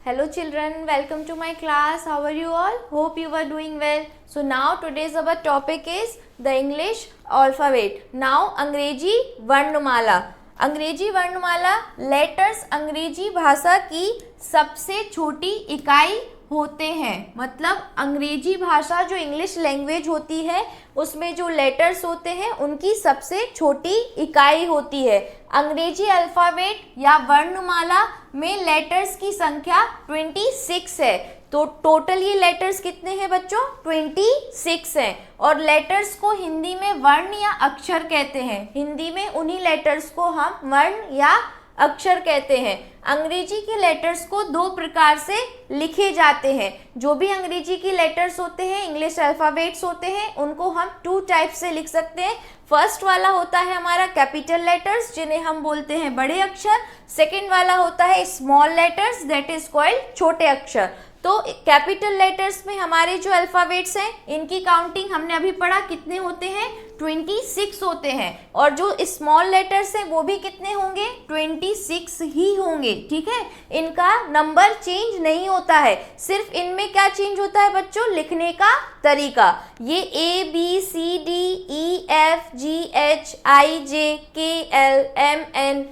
Hello children, welcome to my class. How are you all? Hope you are doing well. So now today's our topic is the English alphabet. Now अंग्रेजी वर्णमाला. अंग्रेजी वर्णमाला letters अंग्रेजी भाषा की सबसे छोटी इकाई होते हैं. मतलब अंग्रेजी भाषा जो इंग्लिश लैंग्वेज होती है उसमें जो लेटर्स होते हैं उनकी सबसे छोटी इकाई होती है. अंग्रेजी अल्फ़ाबेट या वर्णमाला में लेटर्स की संख्या 26 है. तो टोटल ये लेटर्स कितने हैं बच्चों? 26 हैं. और लेटर्स को हिंदी में वर्ण या अक्षर कहते हैं. हिंदी में उन्हीं लेटर्स को हम वर्ण या अक्षर कहते हैं. अंग्रेजी के लेटर्स को दो प्रकार से लिखे जाते हैं. जो भी अंग्रेजी की लेटर्स होते हैं, इंग्लिश अल्फ़ाबेट्स होते हैं, उनको हम टू टाइप से लिख सकते हैं. फर्स्ट वाला होता है हमारा कैपिटल लेटर्स जिन्हें हम बोलते हैं बड़े अक्षर. सेकंड वाला होता है small letters that is called छोटे अक्षर. तो कैपिटल लेटर्स में हमारे जो अल्फ़ाबेट्स हैं इनकी काउंटिंग हमने अभी पढ़ा कितने होते हैं? 26 होते हैं. और जो स्मॉल लेटर्स हैं वो भी कितने होंगे? 26 ही होंगे. ठीक है, इनका नंबर चेंज नहीं होता है. सिर्फ इनमें क्या चेंज होता है बच्चों? लिखने का तरीका. ये ABCDEFGHIJKLMN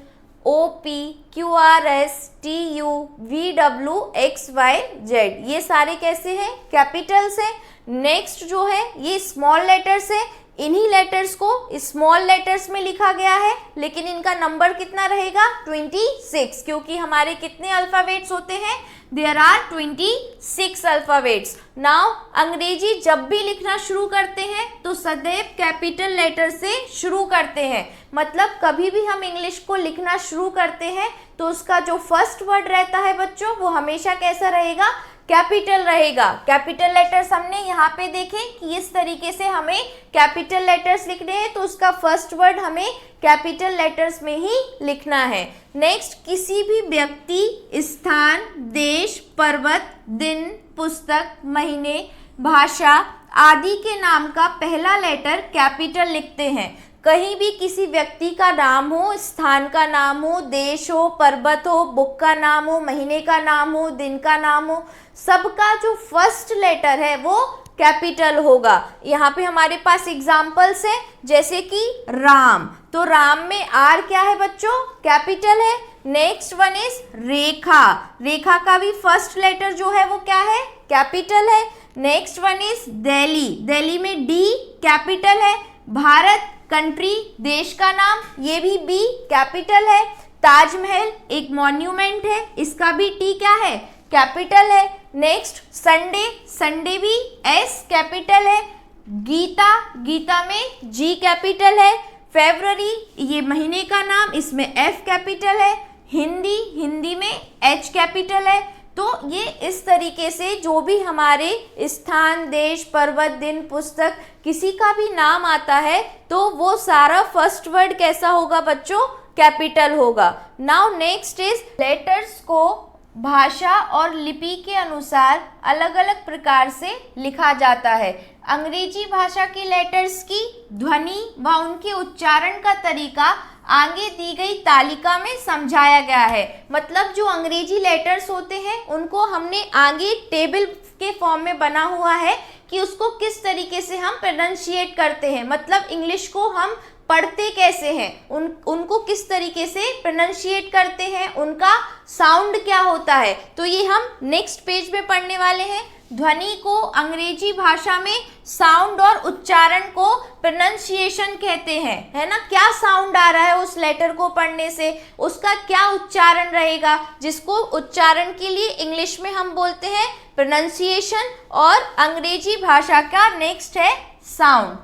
OPQRSTUVWXYZ ये सारे कैसे हैं? कैपिटल्स हैं. नेक्स्ट जो है ये स्मॉल लेटर्स है. इन्हीं लेटर्स को स्मॉल लेटर्स में लिखा गया है लेकिन इनका नंबर कितना रहेगा? 26. क्योंकि हमारे कितने अल्फ़ाबेट्स होते हैं? There are 26 alphabets. नाउ अंग्रेजी जब भी लिखना शुरू करते हैं तो सदैव कैपिटल लेटर से शुरू करते हैं. मतलब कभी भी हम इंग्लिश को लिखना शुरू करते हैं तो उसका जो फर्स्ट वर्ड रहता है बच्चों वो हमेशा कैसा रहेगा? कैपिटल रहेगा. कैपिटल लेटर्स हमने यहाँ पे देखे कि इस तरीके से हमें कैपिटल लेटर्स लिखने हैं तो उसका फर्स्ट वर्ड हमें कैपिटल लेटर्स में ही लिखना है. नेक्स्ट, किसी भी व्यक्ति, स्थान, देश, पर्वत, दिन, पुस्तक, महीने, भाषा आदि के नाम का पहला लेटर कैपिटल लिखते हैं. कहीं भी किसी व्यक्ति का नाम हो, स्थान का नाम हो, देश हो, पर्वत हो, बुक का नाम हो, महीने का नाम हो, दिन का नाम हो, सबका जो फर्स्ट लेटर है वो कैपिटल होगा. यहाँ पे हमारे पास एग्जाम्पल्स हैं जैसे कि राम. तो राम में आर क्या है बच्चों? कैपिटल है. नेक्स्ट वन इज रेखा. रेखा का भी फर्स्ट लेटर जो है वो क्या है? कैपिटल है. Next one is Delhi. Delhi में डी कैपिटल है. भारत कंट्री, देश का नाम, ये भी बी कैपिटल है. ताजमहल एक मॉन्यूमेंट है, इसका भी टी क्या है? कैपिटल है. Next Sunday. संडे भी एस कैपिटल है. गीता, गीता में जी कैपिटल है. फरवरी ये महीने का नाम, इसमें एफ कैपिटल है. हिंदी, हिंदी में एच कैपिटल है. तो ये इस तरीके से जो भी हमारे स्थान, देश, पर्वत, दिन, पुस्तक किसी का भी नाम आता है तो वो सारा फर्स्ट वर्ड कैसा होगा बच्चों? कैपिटल होगा. नाउ नेक्स्ट इज लेटर्स को भाषा और लिपि के अनुसार अलग अलग प्रकार से लिखा जाता है. अंग्रेजी भाषा के लेटर्स की ध्वनि व उनके उच्चारण का तरीका आगे दी गई तालिका में समझाया गया है. मतलब जो अंग्रेजी लेटर्स होते हैं उनको हमने आगे टेबल के फॉर्म में बना हुआ है कि उसको किस तरीके से हम प्रोनाउंशिएट करते हैं. मतलब इंग्लिश को हम पढ़ते कैसे हैं, उनको किस तरीके से प्रोनाउंशिएट करते हैं, उनका साउंड क्या होता है. तो ये हम नेक्स्ट पेज में पढ़ने वाले हैं. ध्वनि को अंग्रेजी भाषा में साउंड और उच्चारण को प्रोनाउंसिएशन कहते हैं, है ना. क्या साउंड आ रहा है उस लेटर को पढ़ने से, उसका क्या उच्चारण रहेगा, जिसको उच्चारण के लिए इंग्लिश में हम बोलते हैं प्रोनाउंसिएशन और अंग्रेजी भाषा का नेक्स्ट है sound.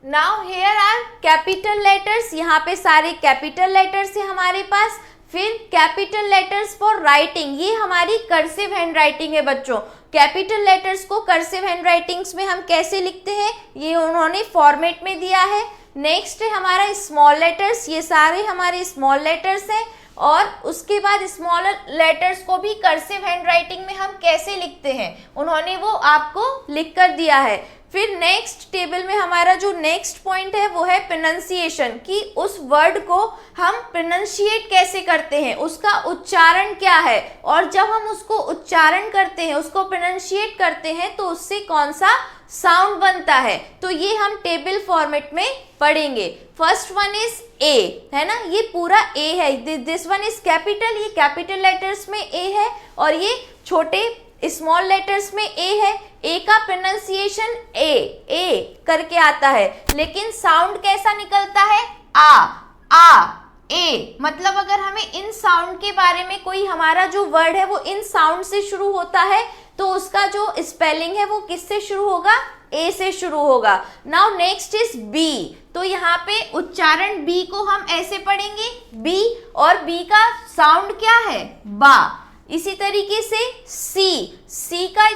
Now here are capital letters. यहाँ पे सारे कैपिटल लेटर्स है हमारे पास. फिर कैपिटल लेटर्स फॉर राइटिंग, ये हमारी कर्सिव हैंड राइटिंग है बच्चों. कैपिटल लेटर्स को कर्सिव हैंड राइटिंग्स में हम कैसे लिखते हैं ये उन्होंने फॉर्मेट में दिया है. नेक्स्ट है हमारा स्मॉल लेटर्स. ये सारे हमारे स्मॉल लेटर्स हैं. और उसके बाद स्मॉल लेटर्स को भी कर्सिव हैंड राइटिंग में हम कैसे लिखते हैं उन्होंने वो आपको लिख कर दिया है. फिर नेक्स्ट टेबल में हमारा जो नेक्स्ट पॉइंट है वो है प्रोनाउंसिएशन, कि उस वर्ड को हम प्रोनाउंशिएट कैसे करते हैं, उसका उच्चारण क्या है, और जब हम उसको उच्चारण करते हैं, उसको प्रोनाउंशिएट करते हैं तो उससे कौन सा साउंड बनता है। तो ये हम टेबल फॉर्मेट में पढ़ेंगे। फर्स्ट वन इज ए, है ना, ये पूरा ए है, दिस वन इज कैपिटल, ये कैपिटल लेटर्स में ए है, और ये छोटे स्मॉल लेटर्स में ए है। ए का प्रोनाउंसिएशन ए करके आता है, लेकिन साउंड कैसा निकलता है, आ ए। मतलब अगर हमें इन साउंड के बारे में कोई हमारा जो वर्ड है वो इन साउंड से शुरू होता है तो उसका जो स्पेलिंग है वो किससे शुरू होगा, ए से शुरू होगा। नाउ नेक्स्ट इज बी, तो यहाँ पे उच्चारण बी को हम ऐसे पढ़ेंगे बी, और बी का साउंड क्या है, बा। इसी तरीके से सी का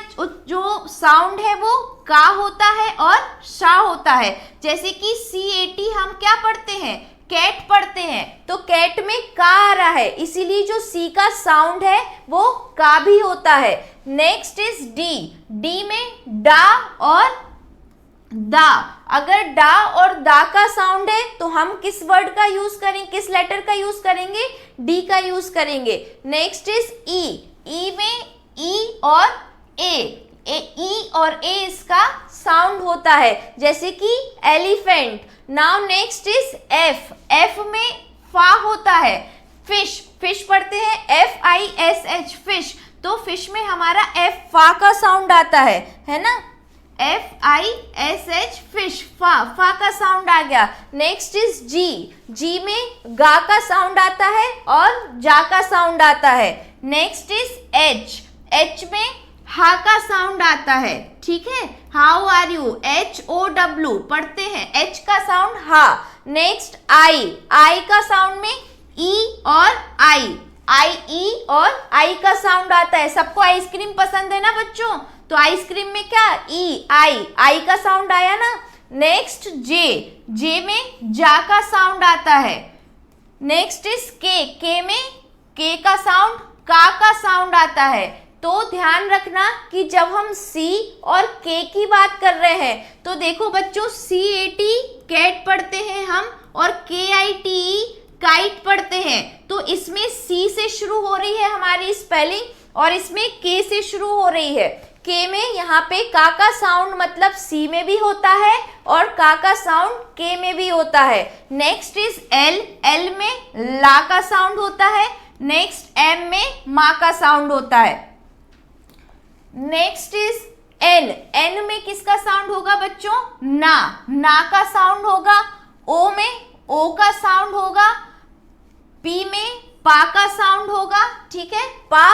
जो साउंड है वो का होता है और शा होता है। जैसे कि CAT हम क्या पढ़ते हैं, कैट पढ़ते हैं, तो कैट में का आ रहा है, इसीलिए जो सी का साउंड है वो का भी होता है। नेक्स्ट इज डी में डा और दा। अगर डा और दा का साउंड है तो हम किस वर्ड का यूज करेंगे, किस लेटर का यूज करेंगे, डी का यूज करेंगे। नेक्स्ट इज ई में ई और ए और ए इसका साउंड होता है, जैसे कि elephant. Now next is F में फा होता है। फिश पढ़ते हैं FISH फिश, तो फिश में हमारा एफ फा का साउंड आता है ना, FISH फिश, फा का साउंड आ गया। नेक्स्ट इज जी में गा का साउंड आता है और जा का साउंड आता है। नेक्स्ट इज एच में हा का साउंड आता है, ठीक है, हाउ आर यू, HOW पढ़ते हैं, एच का साउंड हा। नेक्स्ट आई का साउंड में ई और IE और आई का साउंड आता है। सबको आइसक्रीम पसंद है ना बच्चों, तो आइसक्रीम में क्या, आई का साउंड आया ना। नेक्स्ट जे में जा का साउंड आता है। नेक्स्ट इज के में के का साउंड का साउंड आता है। तो ध्यान रखना कि जब हम सी और के की बात कर रहे हैं तो देखो बच्चों, CAT कैट पढ़ते हैं हम और KITE काइट पढ़ते हैं, तो इसमें सी से शुरू हो रही है हमारी स्पेलिंग और इसमें के से शुरू हो रही है। के में यहाँ पे का साउंड मतलब सी में भी होता है और का साउंड के में भी होता है। नेक्स्ट इज एल में ला का साउंड होता है। नेक्स्ट एम में मा का साउंड होता है। नेक्स्ट इज एन में किसका साउंड होगा बच्चों, ना का साउंड होगा। ओ में ओ का साउंड होगा। पी में पा का साउंड होगा, ठीक है, पा।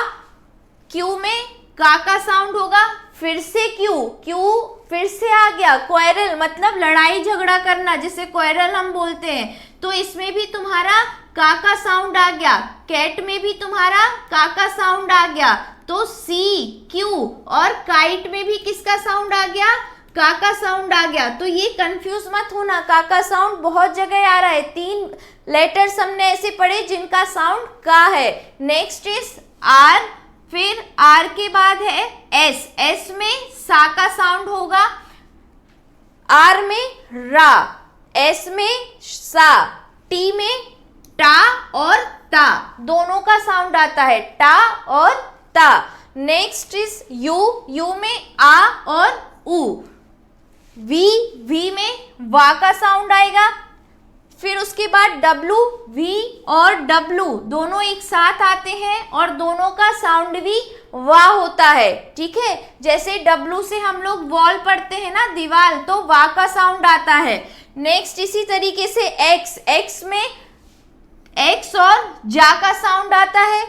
क्यू में का साउंड होगा। फिर से क्यू फिर से आ गया। क्वेरल मतलब लड़ाई झगड़ा करना, जिसे क्वेरल हम बोलते हैं, तो इसमें भी तुम्हारा का साउंड आ गया। कैट में भी तुम्हारा का साउंड आ गया। तो सी, क्यू और काइट में भी किसका साउंड आ गया, का साउंड आ गया। तो ये कंफ्यूज मत होना, का साउंड बहुत जगह आ रहा है। 3 लेटर्स हमने ऐसे पढ़े जिनका साउंड का है। नेक्स्ट इज आर, फिर आर के बाद है एस में सा का साउंड होगा। आर में रा, एस में सा, टी में टा और ता, दोनों का साउंड आता है, टा और ता। नेक्स्ट इज यू में आ और उ। वी में वा का साउंड आएगा। फिर उसके बाद वी और डब्लू दोनों एक साथ आते हैं और दोनों का साउंड भी वा होता है, ठीक है। जैसे डब्लू से हम लोग वॉल पढ़ते हैं ना, दीवार, तो वा का साउंड आता है। नेक्स्ट इसी तरीके से एक्स में एक्स और जा का साउंड आता है।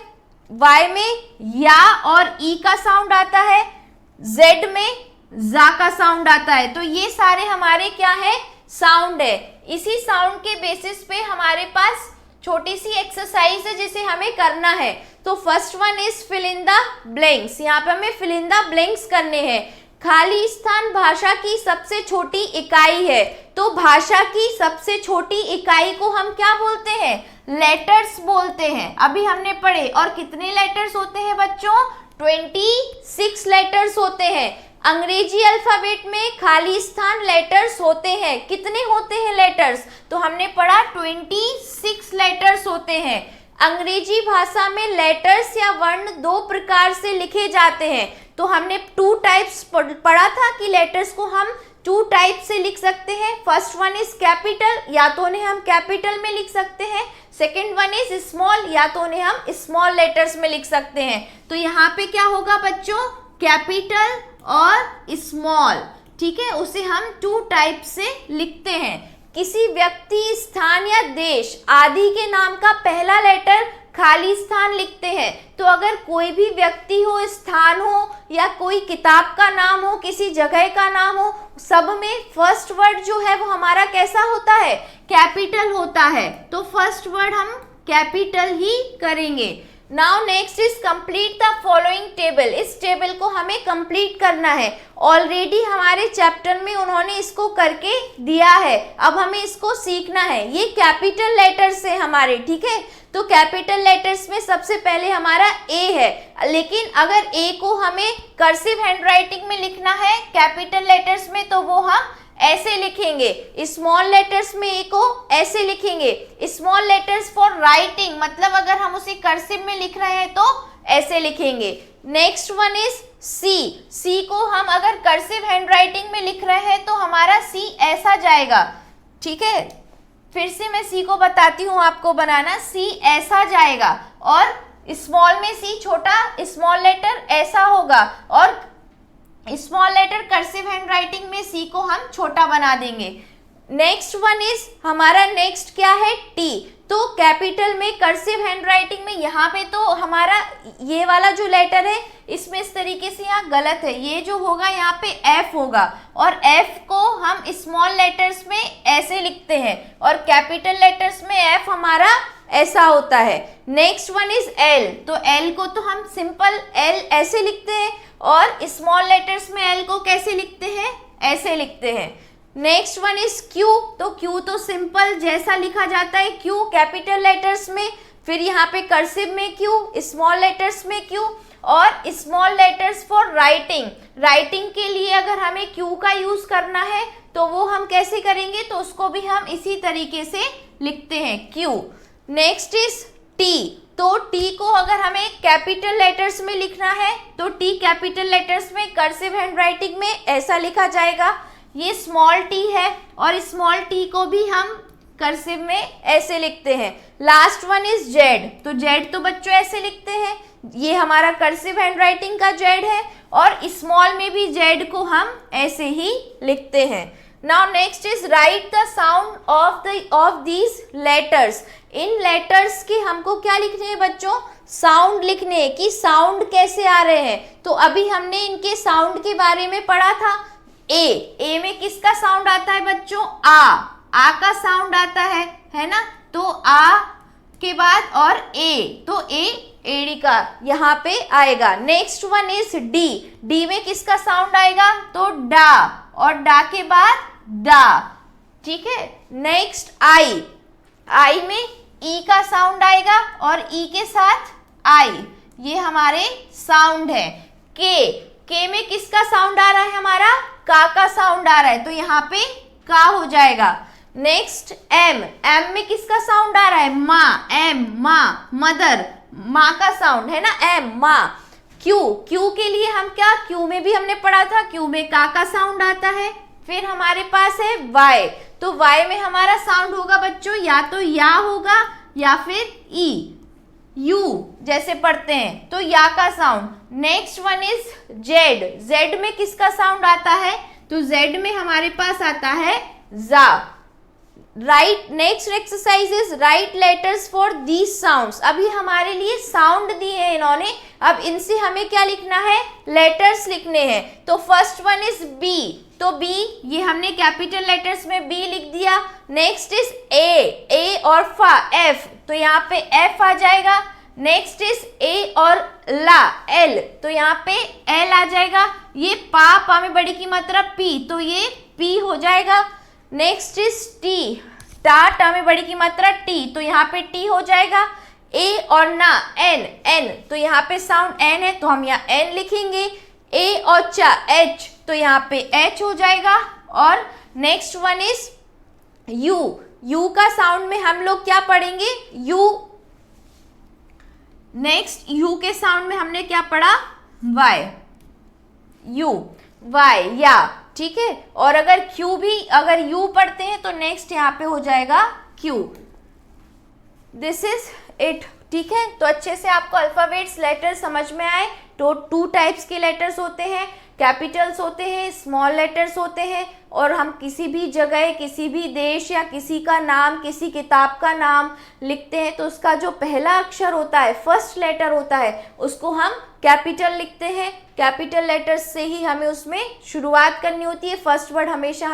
वाई में या और ई का साउंड आता है। जेड में जा का साउंड आता है। तो ये सारे हमारे क्या है, साउंड है। इसी साउंड के बेसिस पे हमारे पास छोटी सी एक्सरसाइज है जिसे हमें करना है। तो first one is fill in the blanks. यहाँ पे हमें फिल इन द ब्लैंक्स करने हैं। खाली स्थान भाषा की सबसे छोटी इकाई है, तो भाषा की सबसे छोटी इकाई को हम क्या बोलते हैं, लेटर्स बोलते हैं। अभी हमने पढ़े। और कितने लेटर्स होते हैं बच्चों, 26 लेटर्स होते हैं। अंग्रेजी अल्फाबेट में खाली स्थान लेटर्स होते हैं, कितने होते हैं लेटर्स? तो हमने पढ़ा 26 लेटर्स होते हैं। अंग्रेजी भाषा में लेटर्स या वर्ण दो प्रकार से लिखे जाते हैं। तो हमने 2 टाइप्स पढ़ा था कि लेटर्स को हम 2 टाइप से लिख सकते हैं। फर्स्ट वन इज कैपिटल, या तो उन्हें हम कैपिटल में लिख सकते हैं। सेकेंड वन इज स्मॉल, या तो उन्हें हम स्मॉल लेटर्स में लिख सकते हैं। तो यहाँ पे क्या होगा बच्चों? कैपिटल और स्मॉल, ठीक है, उसे हम 2 टाइप से लिखते हैं। किसी व्यक्ति, स्थान या देश आदि के नाम का पहला लेटर खाली स्थान लिखते हैं। तो अगर कोई भी व्यक्ति हो, स्थान हो, या कोई किताब का नाम हो, किसी जगह का नाम हो, सब में फर्स्ट वर्ड जो है वो हमारा कैसा होता है? कैपिटल होता है। तो फर्स्ट वर्ड हम कैपिटल ही करेंगे। Now next is complete the following table. इस टेबल को हमें कंप्लीट करना है। ऑलरेडी हमारे चैप्टर में उन्होंने इसको करके दिया है, अब हमें इसको सीखना है। ये कैपिटल लेटर्स है हमारे, ठीक है। तो कैपिटल लेटर्स में सबसे पहले हमारा ए है, लेकिन अगर ए को हमें कर्सिव हैंडराइटिंग में लिखना है कैपिटल लेटर्स में, तो वो हम ऐसे लिखेंगे। स्मॉल लेटर्स में ए को ऐसे लिखेंगे। स्मॉल लेटर्स फॉर राइटिंग, मतलब अगर हम उसे कर्सिव में लिख रहे हैं तो ऐसे लिखेंगे। Next one is C. C को हम अगर कर्सिव हैंडराइटिंग में लिख रहे हैं तो हमारा सी ऐसा जाएगा, ठीक है। फिर से मैं सी को बताती हूँ आपको बनाना। सी ऐसा जाएगा, और स्मॉल में सी छोटा स्मॉल लेटर ऐसा होगा, और स्मॉल लेटर कर्सिव हैंडराइटिंग में सी को हम छोटा बना देंगे। नेक्स्ट वन इज हमारा नेक्स्ट क्या है? टी। तो कैपिटल में कर्सिव हैंडराइटिंग में यहाँ पे तो हमारा ये वाला जो लेटर है इसमें इस तरीके से यहाँ गलत है, ये जो होगा यहाँ पे एफ होगा, और एफ को हम स्मॉल लेटर्स में ऐसे लिखते हैं, और कैपिटल लेटर्स में एफ हमारा ऐसा होता है। Next one is L. तो एल को तो हम सिंपल एल ऐसे लिखते हैं, और स्मॉल लेटर्स में एल को कैसे लिखते हैं? ऐसे लिखते हैं। Next one is Q. तो क्यू तो सिंपल जैसा लिखा जाता है क्यू कैपिटल लेटर्स में, फिर यहाँ पे कर्सिव में क्यू, स्मॉल लेटर्स में क्यू, और small letters for writing. Writing के लिए अगर हमें क्यू का यूज करना है तो वो हम कैसे करेंगे? तो उसको भी हम इसी तरीके से लिखते हैं, क्यू। Next is T. तो टी को अगर हमें कैपिटल लेटर्स में लिखना है तो टी कैपिटल लेटर्स में कर्सिव हैंडराइटिंग में ऐसा लिखा जाएगा। ये स्मॉल टी है, और स्मॉल टी को भी हम कर्सिव में ऐसे लिखते हैं। Last one is Z. तो जेड तो बच्चों ऐसे लिखते हैं, ये हमारा कर्सिव हैंडराइटिंग का जेड है, और स्मॉल में भी जेड को हम ऐसे ही लिखते हैं। Now next is right the sound of these letters. In letters की हमको क्या लिखने हैं बच्चों? साउंड लिखने हैं, कि साउंड कैसे आ रहे हैं। तो अभी हमने इनके साउंड के बारे में पढ़ा था। ए में किसका साउंड आता है बच्चों? आ का साउंड आता है ना। तो आ के बाद और ए, तो एड़ी का यहाँ पे आएगा। Next one is D. D में किसका साउंड आएगा? तो डा, और डा के बाद डा, ठीक है। नेक्स्ट आई में ई का साउंड आएगा, और ई के साथ आई, ये हमारे साउंड है। के में किसका साउंड आ रहा है? हमारा का साउंड आ रहा है, तो यहाँ पे का हो जाएगा। नेक्स्ट एम में किसका साउंड आ रहा है? माँ, मदर, माँ का साउंड है ना, एम, माँ। क्यू के लिए हम क्या? क्यू में भी हमने पढ़ा था, क्यू में का साउंड आता है। फिर हमारे पास है वाई। तो वाई में हमारा साउंड होगा बच्चों या तो या होगा या फिर ई, यू जैसे पढ़ते हैं, तो या का sound. Next one is Z. Z में किसका साउंड आता है? तो जेड में हमारे पास आता है जा। Right. Next exercise is write letters for these sounds. अभी हमारे लिए साउंड दिए हैं इन्होंने, अब इनसे हमें क्या लिखना है? लेटर्स लिखने हैं। तो फर्स्ट वन इज बी। तो बी ये हमने कैपिटल लेटर्स में बी लिख दिया। नेक्स्ट इज ए और फा, एफ, तो यहाँ पे एफ आ जाएगा। नेक्स्ट इज ए और ला, एल, तो यहाँ पे एल आ जाएगा। ये पा में बड़ी की मात्रा पी, तो ये पी हो जाएगा। नेक्स्ट इज टी, टा में बड़ी की मात्रा टी, तो यहाँ पे टी हो जाएगा। ए और ना, एन, तो यहाँ पे साउंड एन है, तो हम यहाँ एन लिखेंगे। ए और चा एच, तो यहाँ पे एच हो जाएगा। और next one is you, you का साउंड में हम लोग क्या पढ़ेंगे, यू। नेक्स्ट यू के साउंड में हमने क्या पढ़ा, वाई, यू, वाई, या, ठीक है। और अगर क्यू भी, अगर यू पढ़ते हैं तो नेक्स्ट यहाँ पे हो जाएगा क्यू। दिस इज इट, ठीक है। तो अच्छे से आपको अल्फाबेट्स लेटर समझ में आए। तो 2 टाइप्स के लेटर्स होते हैं, कैपिटल्स होते हैं, स्मॉल लेटर्स होते हैं। और हम किसी भी जगह, किसी भी देश या किसी का नाम, किसी किताब का नाम लिखते हैं तो उसका जो पहला अक्षर होता है, फर्स्ट लेटर होता है, उसको हम कैपिटल लिखते हैं। कैपिटल लेटर्स से ही हमें उसमें शुरुआत करनी होती है। फर्स्ट वर्ड हमेशा